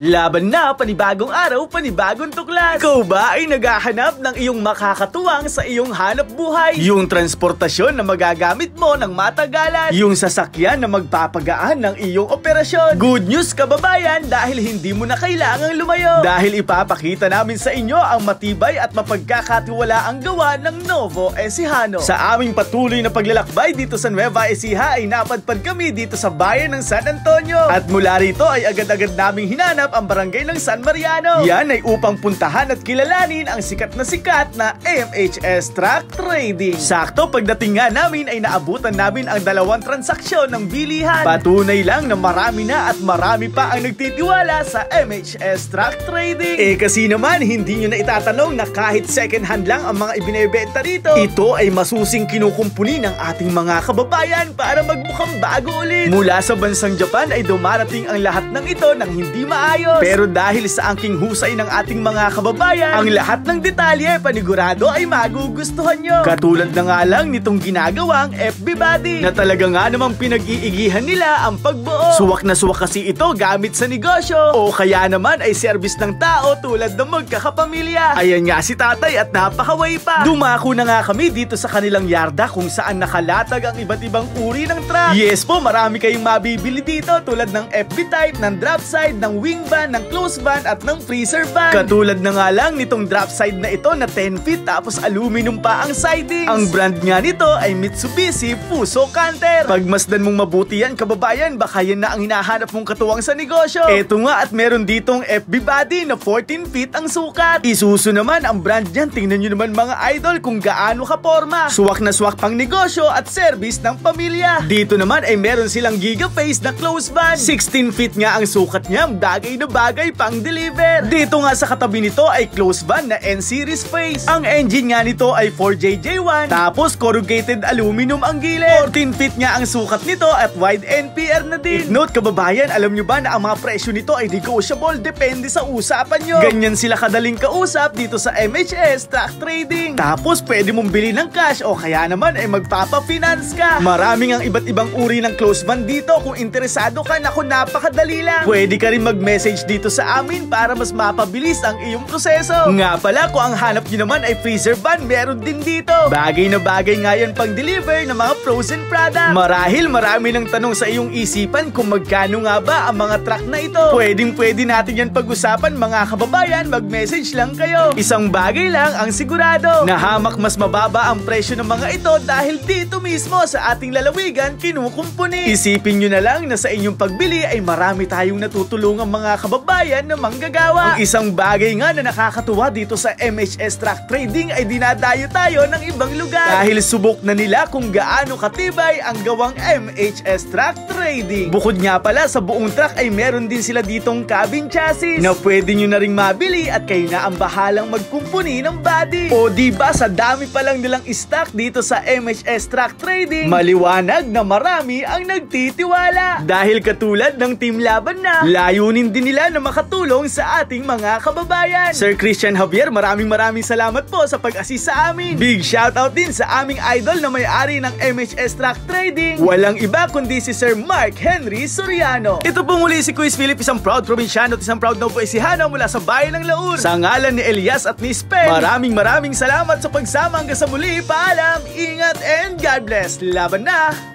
Laban na, panibagong araw, panibagong tuklas. Ikaw ba ay naghahanap ng iyong makakatuwang sa iyong hanap buhay? Yung transportasyon na magagamit mo ng matagalan? Yung sasakyan na magpapagaan ng iyong operasyon? Good news kababayan, dahil hindi mo na kailangang lumayo. Dahil ipapakita namin sa inyo ang matibay at mapagkakatiwalaang gawa ng Novo Ecijano. Sa aming patuloy na paglalakbay dito sa Nueva Ecija ay napadpad kami dito sa bayan ng San Antonio. At mula rito ay agad-agad naming hinanap ang barangay ng San Mariano. Yan ay upang puntahan at kilalanin ang sikat na MHS Truck Trading. Sakto pagdating nga namin ay naabutan namin ang dalawang transaksyon ng bilihan. Patunay lang na marami na at marami pa ang nagtitiwala sa MHS Truck Trading. Kasi naman hindi nyo na itatanong na kahit second hand lang ang mga ibinebenta dito. Ito ay masusing kinukumpuni ng ating mga kababayan para magmukhang bago ulit. Mula sa bansang Japan ay dumarating ang lahat ng ito ng hindi maayos. Pero dahil sa angking husay ng ating mga kababayan, ang lahat ng detalye panigurado ay magugustuhan nyo. Katulad na nga lang nitong ginagawang FB body na talaga nga namang pinag-iigihan nila ang pagbuo. Suwak na suwak kasi ito gamit sa negosyo o kaya naman ay service ng tao tulad ng magkakapamilya. Ayan nga si tatay at napakaway pa. Dumako na nga kami dito sa kanilang yarda kung saan nakalatag ang iba't ibang uri ng truck. Yes po, marami kayong mabibili dito tulad ng FB type, ng drop side, ng wing van, ng close van at ng freezer van. Katulad na nga lang nitong drop side na ito na 10 feet tapos aluminum pa ang sidings. Ang brand nga nito ay Mitsubishi Fuso Canter. Pagmasdan mong mabuti yan kababayan, baka yan na ang hinahanap mong katuwang sa negosyo. Eto nga at meron ditong FB body na 14 feet ang sukat. Isuzu naman ang brand niyan. Tingnan nyo naman mga idol kung gaano kaporma. Suwak na suwak pang negosyo at service ng pamilya. Dito naman ay meron silang Gigaface na close van. 16 feet nga ang sukat niya. Bagay na bagay pang deliver. Dito nga sa katabi nito ay close van na N-Series face. Ang engine nga nito ay 4JJ1 tapos corrugated aluminum ang gilid. 14 feet nga ang sukat nito at wide NPR na din. Note kababayan, alam nyo ba na ang mga presyo nito ay negotiable depende sa usapan nyo. Ganyan sila kadaling kausap dito sa MHS Truck Trading. Tapos pwede mong bili ng cash o kaya naman ay magpapa-finance ka. Maraming ang iba't ibang uri ng close van dito. Kung interesado ka, naku napakadali lang. Pwede ka rin mag-message dito sa amin para mas mapabilis ang iyong proseso. Nga pala, kung ang hanap nyo naman ay freezer van, meron din dito. Bagay na bagay nga yan pang deliver ng mga frozen product. Marahil marami ng tanong sa iyong isipan kung magkano nga ba ang mga truck na ito. Pwede natin yan pag-usapan mga kababayan, mag-message lang kayo. Isang bagay lang ang sigurado, na hamak mas mababa ang presyo ng mga ito dahil dito mismo sa ating lalawigan kinukumpuni. Isipin nyo na lang na sa inyong pagbili ay marami tayong natutulungang mga kababayan na manggagawa. Ang isang bagay nga na nakakatuwa dito sa MHS Truck Trading ay dinadayo tayo ng ibang lugar dahil subok na nila kung gaano katibay ang gawang MHS Truck Trading. Bukod nga pala sa buong truck ay meron din sila ditong cabin chassis na pwede nyo na ring mabili at kayo na ang bahalang magkumpuni ng body. O diba sa dami pa lang nilang stock dito sa MHS Truck Trading, maliwanag na marami ang nagtitiwala. Dahil katulad ng Team Laban na, layunin din nila na makatulong sa ating mga kababayan. Sir Christian Javier, maraming salamat po sa pag-assist sa amin. Big shoutout din sa aming idol na may-ari ng MHS Truck Trading. Walang iba kundi si Sir Mark Henry Soriano. Ito po muli si Quiz Philip, isang proud probinsyano at isang proud Novo Ecijano mula sa bayan ng Laur. Sa ngalan ni Elias at ni Spen, maraming salamat sa pagsama hanggang sa muli. Paalam, ingat and God bless. Laban na!